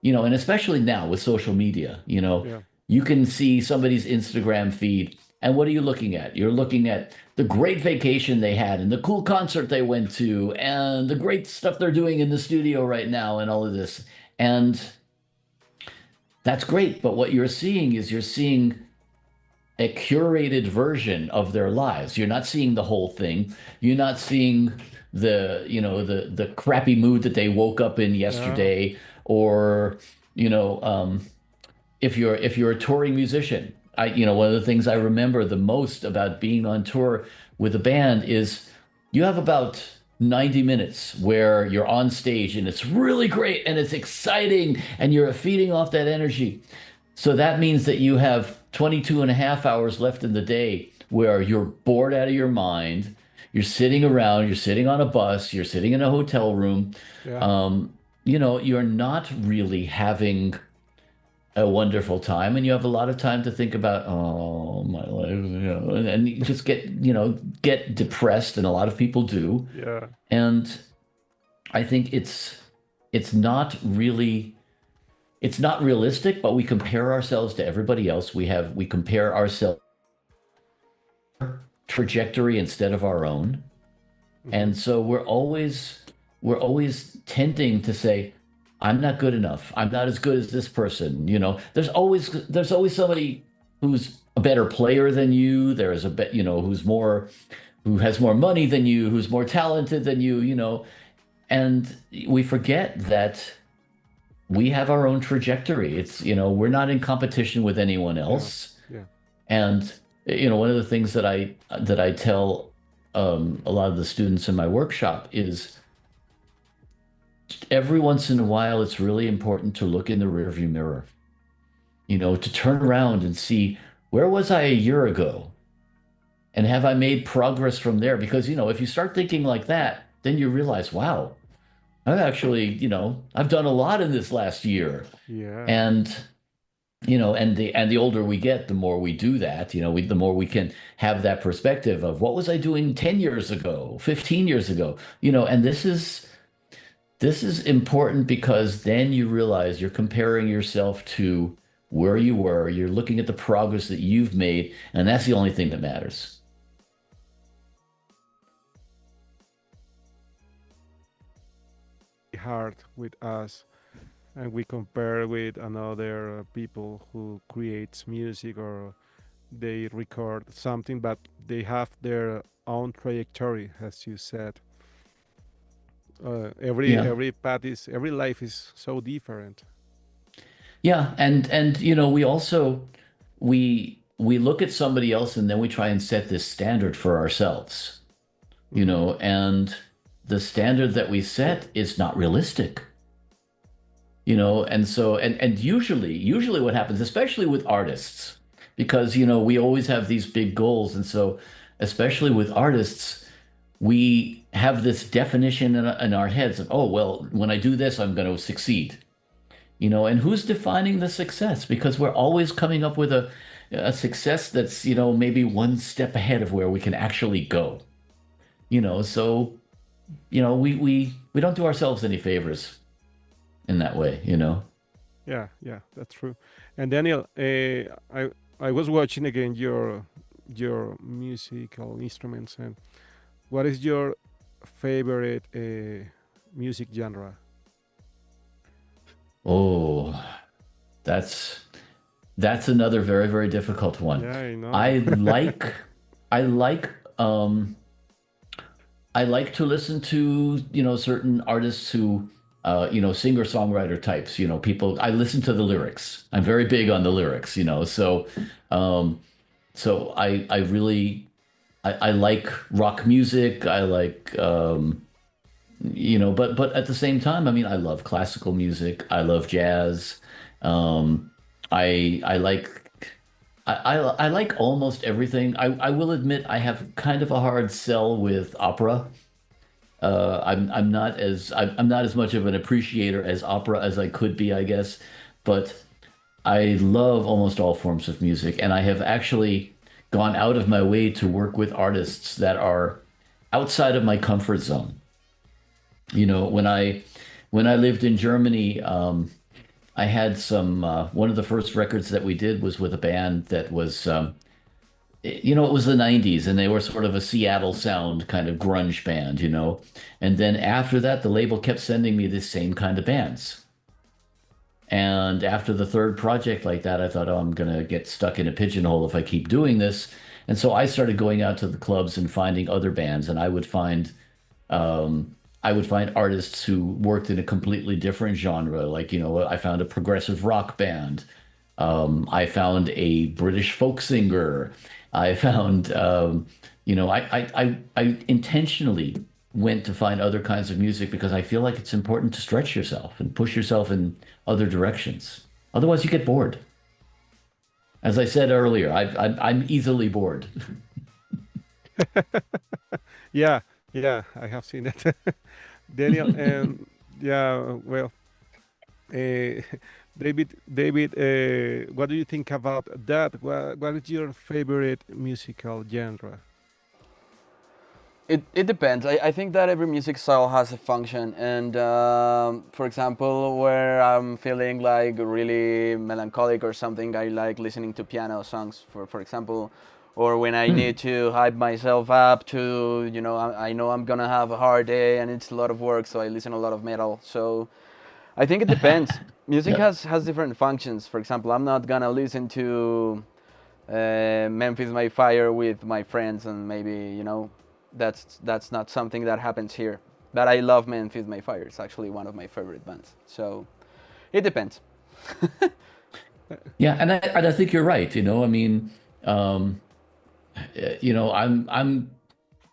and especially now with social media, Yeah. you can see somebody's Instagram feed. And what are you looking at? You're looking at the great vacation they had and the cool concert they went to and the great stuff they're doing in the studio right now and all of this. And that's great. But what you're seeing a curated version of their lives. You're not seeing the whole thing. You're not seeing the crappy mood that they woke up in Yeah. yesterday, or you know, if you're a touring musician, one of the things I remember the most about being on tour with a band is you have about 90 minutes where you're on stage and it's really great and it's exciting and you're feeding off that energy. So that means that you have 22 and a half hours left in the day where you're bored out of your mind. You're sitting around, you're sitting on a bus, you're sitting in a hotel room. Yeah. You're not really having a wonderful time, and you have a lot of time to think about, oh, my life, and you just get depressed, and a lot of people do. Yeah. And I think it's not really it's not realistic, but we compare ourselves to everybody else. We compare ourselves trajectory instead of our own. Hmm. And so we're always tending to say, I'm not good enough. I'm not as good as this person. There's always somebody who's a better player than you. There's who's more, who has more money than you, who's more talented than you know, and we forget that we have our own trajectory. It's, we're not in competition with anyone Yeah, else. yeah, And one of the things that I tell a lot of the students in my workshop is every once in a while, it's really important to look in the rearview mirror, to turn around and see where was I a year ago and have I made progress from there? Because, if you start thinking like that, then you realize, wow, I've actually, I've done a lot in this last year. yeah. And and the older we get, the more we do that, the more we can have that perspective of what was I doing 10 years ago, 15 years ago, and this is important because then you realize you're comparing yourself to where you were, you're looking at the progress that you've made, and that's the only thing that matters. Hard with us, and we compare with another people who creates music or they record something, but they have their own trajectory, as you said. Every Yeah. every path is every life is so different. Yeah, and we also we look at somebody else and then we try and set this standard for ourselves, Hmm. and the standard that we set is not realistic, and so and usually what happens, especially with artists, because we always have these big goals, and so especially with artists, we have this definition in our heads of, oh, well, when I do this, I'm going to succeed. And who's defining the success? Because we're always coming up with a success that's, maybe one step ahead of where we can actually go. So, we don't do ourselves any favors in that way. Yeah, yeah, that's true. And Daniel, I was watching again your musical instruments, and what is your favorite music genre? Oh, that's that's another very, very difficult one. Yeah, I know. I like I like I like to listen to, certain artists who, singer-songwriter types, people. I listen to the lyrics. I'm very big on the lyrics, um, so I really I like rock music. I like but at the same time, I mean, I love classical music. I love jazz. Um, I like I like almost everything. I will admit I have kind of a hard sell with opera. I'm not as much of an appreciator as opera as I could be, I guess, but I love almost all forms of music, and I have actually gone out of my way to work with artists that are outside of my comfort zone. When I lived in Germany, I had some one of the first records that we did was with a band that was it was the 90s and they were sort of a Seattle sound kind of grunge band. And then after that, the label kept sending me this same kind of bands. And after the third project like that, I thought, oh, I'm gonna get stuck in a pigeonhole if I keep doing this. And so I started going out to the clubs and finding other bands, and I would find artists who worked in a completely different genre. Like, I found a progressive rock band. I found a British folk singer. I found, I intentionally went to find other kinds of music because I feel like it's important to stretch yourself and push yourself in other directions. Otherwise, you get bored. As I said earlier, I'm easily bored. Yeah, yeah, I have seen it, Daniel. And yeah, well, uh, David, what do you think about that? What is your favorite musical genre? It depends. I think that every music style has a function, and for example, where I'm feeling like really melancholic or something, I like listening to piano songs, for example, or when I need Hmm. to hype myself up to, I know I'm gonna have a hard day and it's a lot of work, so I listen a lot of metal. So I think it depends. Music Yep. has different functions. For example, I'm not gonna listen to Memphis My Fire with my friends and maybe That's not something that happens here. But I love Memphis May Fire. It's actually one of my favorite bands. So it depends. Yeah, and I think you're right. I mean, um,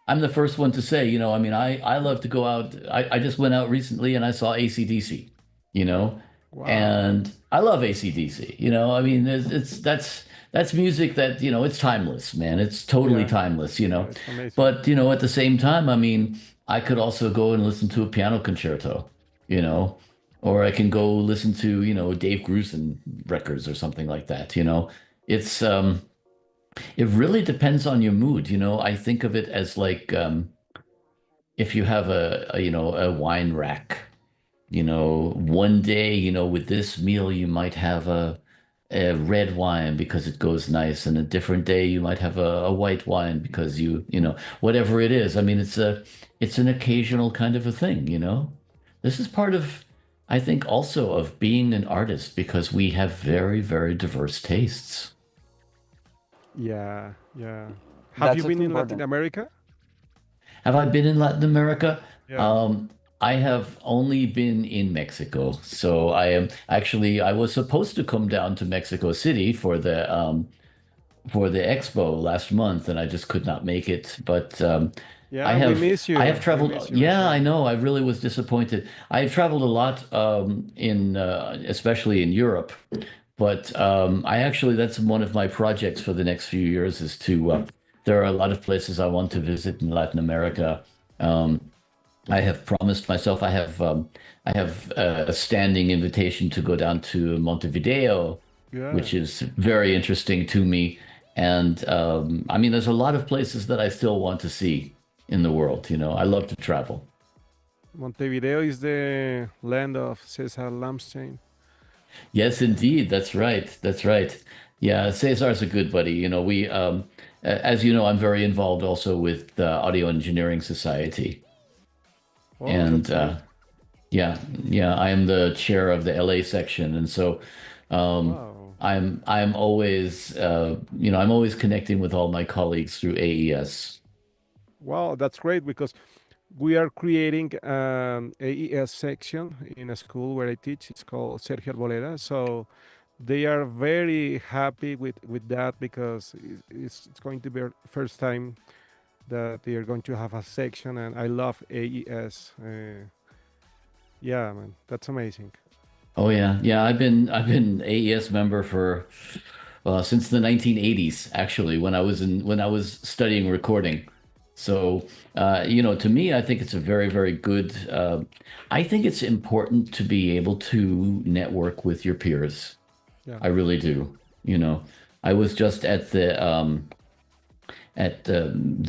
I'm the first one to say, I mean, I love to go out. I just went out recently and I saw AC/DC, you know, Wow. and I love AC/DC. I mean, that's music that, it's timeless, man. It's totally Yeah. timeless, Yeah, it's amazing. But, at the same time, I mean, I could also go and listen to a piano concerto, you know, or I can go listen to, Dave Grusin records or something like that, it really depends on your mood. I think of it as like if you have a wine rack, one day, with this meal, you might have a red wine because it goes nice, and a different day you might have a white wine because whatever it is. I mean, it's an occasional kind of a thing, This is part of, I think, also of being an artist because we have very, very diverse tastes. Yeah, yeah. Have That's you what's been in Latin important. America? Have I been in Latin America? Yeah. Um, I have only been in Mexico. So I was supposed to come down to Mexico City for the expo last month, and I just could not make it. But I Yeah, we have miss I have you. We miss traveled. you, my Yeah, I friend. know. I really was disappointed. I've traveled a lot in especially in Europe. But I actually, that's one of my projects for the next few years is there are a lot of places I want to visit in Latin America. Um, I have promised myself, I have a standing invitation to go down to Montevideo, Yeah. which is very interesting to me. And I mean, there's a lot of places that I still want to see in the world. I love to travel. Montevideo is the land of Cesar Lamstein. Yes, indeed. That's right. That's right. Yeah, Cesar's a good buddy. As you know, I'm very involved also with the Audio Engineering Society. Oh, And that's great. yeah, yeah, I am the chair of the LA section. And so um, Wow. I'm always, I'm always connecting with all my colleagues through AES. Wow, that's great because we are creating an AES section in a school where I teach. It's called Sergio Arboleda. So they are very happy with that because it's going to be our first time that they are going to have a section, and I love AES. Yeah, man, that's amazing. Oh yeah, yeah. I've been AES member for since the 1980s, actually, when I was studying recording. So to me, I think it's a very, very good. I think it's important to be able to network with your peers. Yeah. I really do. I was just at the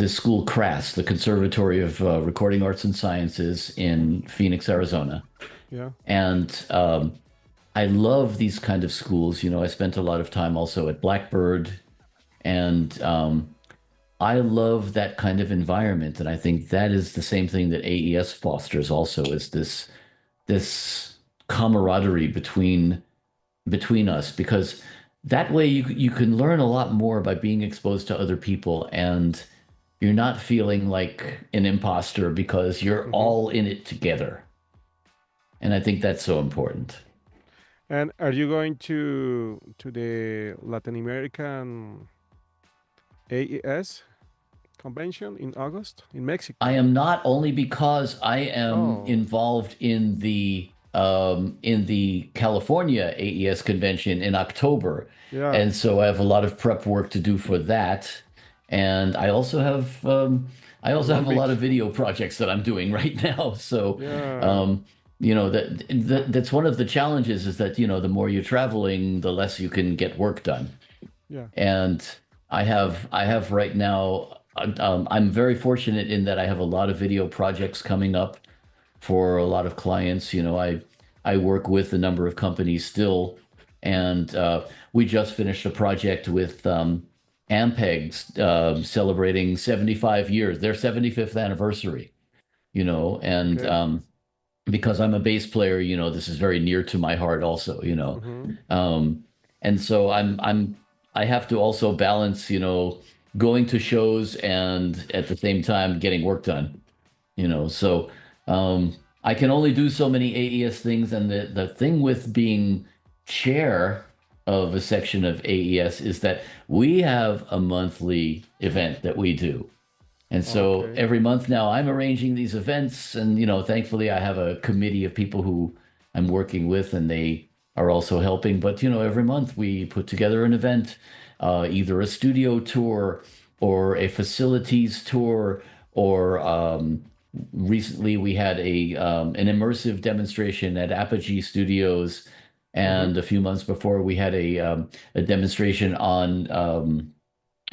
school CRAS, the Conservatory of Recording Arts and Sciences in Phoenix, Arizona, Yeah. and I love these kind of schools. I spent a lot of time also at Blackbird, and I love that kind of environment. And I think that is the same thing that AES fosters also is this camaraderie between us, because that way you can learn a lot more by being exposed to other people, and you're not feeling like an imposter because you're Hmm. all in it together. And I think that's so important. And are you going to the Latin American AES convention in August in I Mexico? am not, only because I am Oh, involved in the California AES convention in October. yeah. And so I have a lot of prep work to do for that. And I also Long have a lot of Beach. video projects that I'm doing right now. So Yeah. um, that's one of the challenges is that, the more you're traveling, the less you can get work done. Yeah. And I have right now, I'm very fortunate in that I have a lot of video projects coming up for a lot of clients. I work with a number of companies still, and we just finished a project with Ampeg's celebrating 75 years, their 75th anniversary. And Okay. because I'm a bass player, this is very near to my heart also. Mm-hmm. Um, and so I have to also balance, going to shows and at the same time getting work done. So I can only do so many AES things, and the thing with being chair of a section of AES is that we have a monthly event that we do. And so Okay. every month now I'm arranging these events, and thankfully I have a committee of people who I'm working with, and they are also helping. But every month we put together an event, either a studio tour or a facilities tour, or recently we had a an immersive demonstration at Apogee Studios, Mm-hmm. and a few months before we had a demonstration on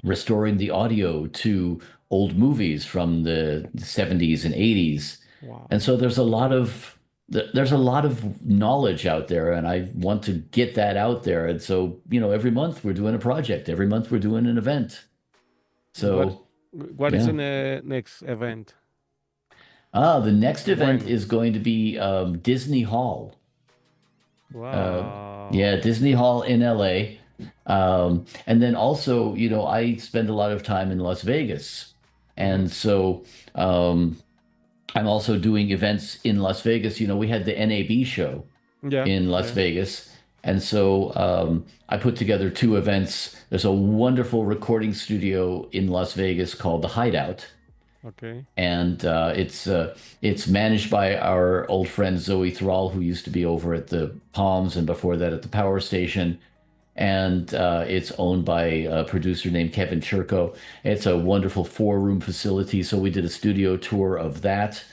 restoring the audio to old movies from the 70s and 80s. And Wow. so there's a lot of knowledge out there, and I want to get that out there. And so, every month we're doing a project, every month we're doing an event. What So, what is yeah. the next event? The next event When? is going to be Disney Hall. Uh, yeah, Wow. Disney Hall in LA. And then also, I spend a lot of time in Las Vegas. Mm-hmm. And so I'm also doing events in Las Vegas. We had the NAB show Yeah, in Las yeah. Vegas. And so I put together two events. There's a wonderful recording studio in Las Vegas called The Hideout, Okay. and it's managed by our old friend Zoe Thrall, who used to be over at the Palms and before that at the Power Station. And it's owned by a producer named Kevin Churko. It's a wonderful four-room facility. So we did a studio tour of that,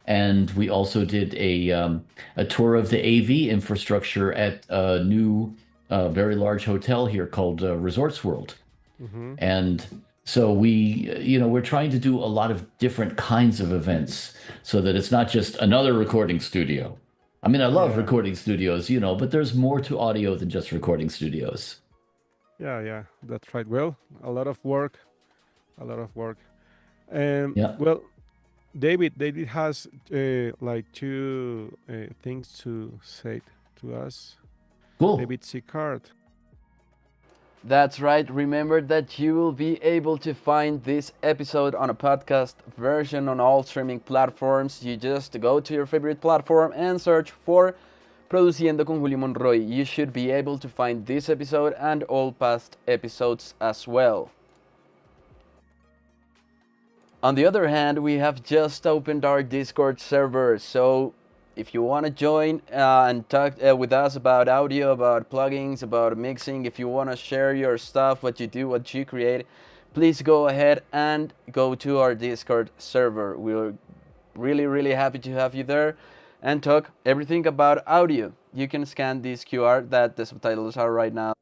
and we also did a tour of the AV infrastructure at a new, very large hotel here called Resorts World. Mm-hmm. And so we're trying to do a lot of different kinds of events so that it's not just another recording studio. I mean, I love Yeah. recording studios, but there's more to audio than just recording studios. Yeah, yeah. That's right. Well, a lot of work, a lot of work. Yeah, Well, David has like two things to say to us. cool. David Sicard. That's right. Remember that you will be able to find this episode on a podcast version on all streaming platforms. You just go to your favorite platform and search for Produciendo con Julio Monroy. You should be able to find this episode and all past episodes as well. On the other hand, we have just opened our Discord server, so if you want to join and talk with us about audio, about plugins, about mixing, if you want to share your stuff, what you do, what you create, please go ahead and go to our Discord server. We're really, really happy to have you there and talk everything about audio. You can scan this QR that the subtitles are right now.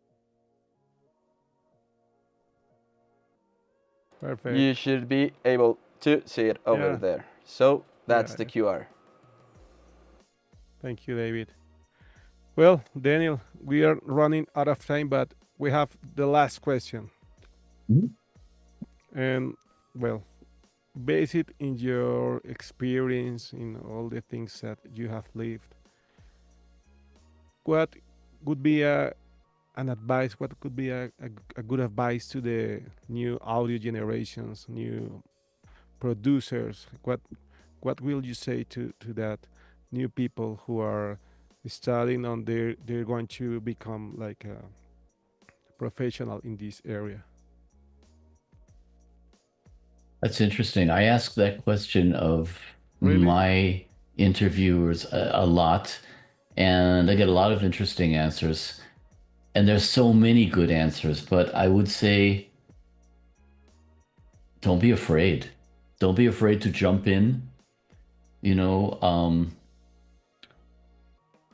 You Perfect. should be able to see it over Yeah, there. So yeah, that's the yeah. QR. Thank you, David. Well, Daniel, we are running out of time, but we have the last question. Mhm. And well, base it in your experience, in all the things that you have lived. What would be an advice? What could be a good advice to the new audio generations, new producers? What will you say to that new people who are studying on they're going to become like a professional in this area? That's interesting. I ask that question of Really? my interviewers a lot, and I get a lot of interesting answers. And there's so many good answers, but I would say don't be afraid. Don't be afraid to jump in. You know,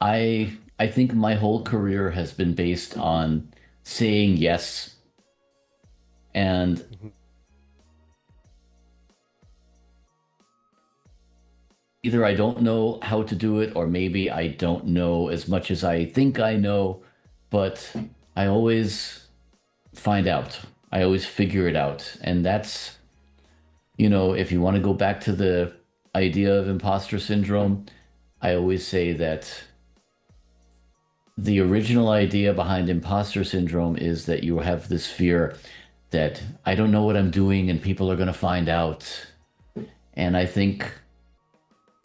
I think my whole career has been based on saying yes, and Mhm. either I don't know how to do it, or maybe I don't know as much as I think I know, but I always find out. I always figure it out. And that's, if you want to go back to the idea of imposter syndrome, I always say that the original idea behind imposter syndrome is that you have this fear that I don't know what I'm doing and people are going to find out. And I think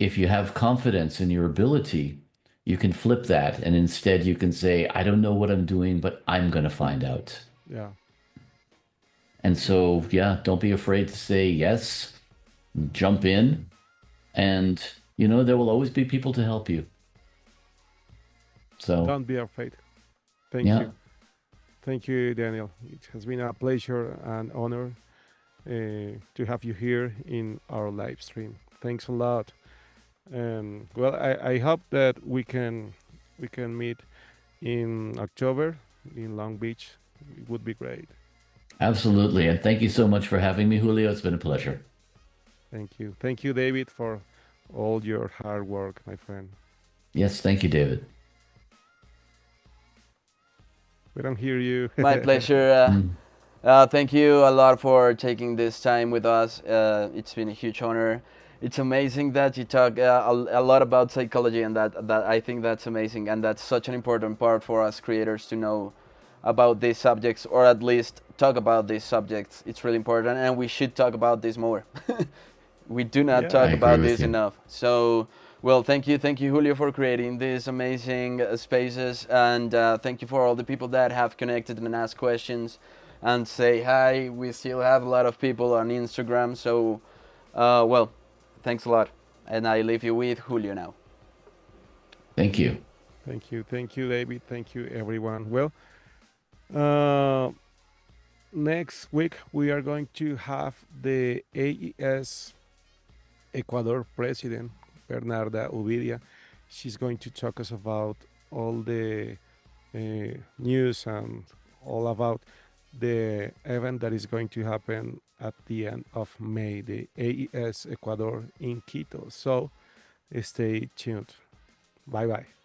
if you have confidence in your ability, you can flip that. And instead you can say, I don't know what I'm doing, but I'm going to find out. Yeah. And so, yeah, don't be afraid to say yes, jump in, and, there will always be people to help you. So, Don't be afraid. Thank yeah, you. Thank you, Daniel. It has been a pleasure and honor to have you here in our live stream. Thanks a lot. Well, I hope that we can meet in October in Long Beach. It would be great. absolutely. And thank you so much for having me, Julio. It's been a pleasure. Thank you. Thank you, David, for all your hard work, my friend. Yes, thank you, David. We don't hear you. My pleasure. Mm. Thank you a lot for taking this time with us. It's been a huge honor. It's amazing that you talk a lot about psychology, and that I think that's amazing, and that's such an important part for us creators to know about these subjects, or at least talk about these subjects. It's really important, and we should talk about this more. We do not Yeah. I talk agree about with this you. enough. So, well, thank you, Julio, for creating these amazing spaces, and thank you for all the people that have connected and asked questions and say hi. We still have a lot of people on Instagram, so, well, thanks a lot. And I leave you with Julio now. Thank you. Thank you, David. Thank you, everyone. Well, uh, next week we are going to have the AES Ecuador president, Bernarda Ubidia. She's going to talk us about all the news and all about the event that is going to happen at the end of May, the AES Ecuador in Quito. So stay tuned. Bye bye.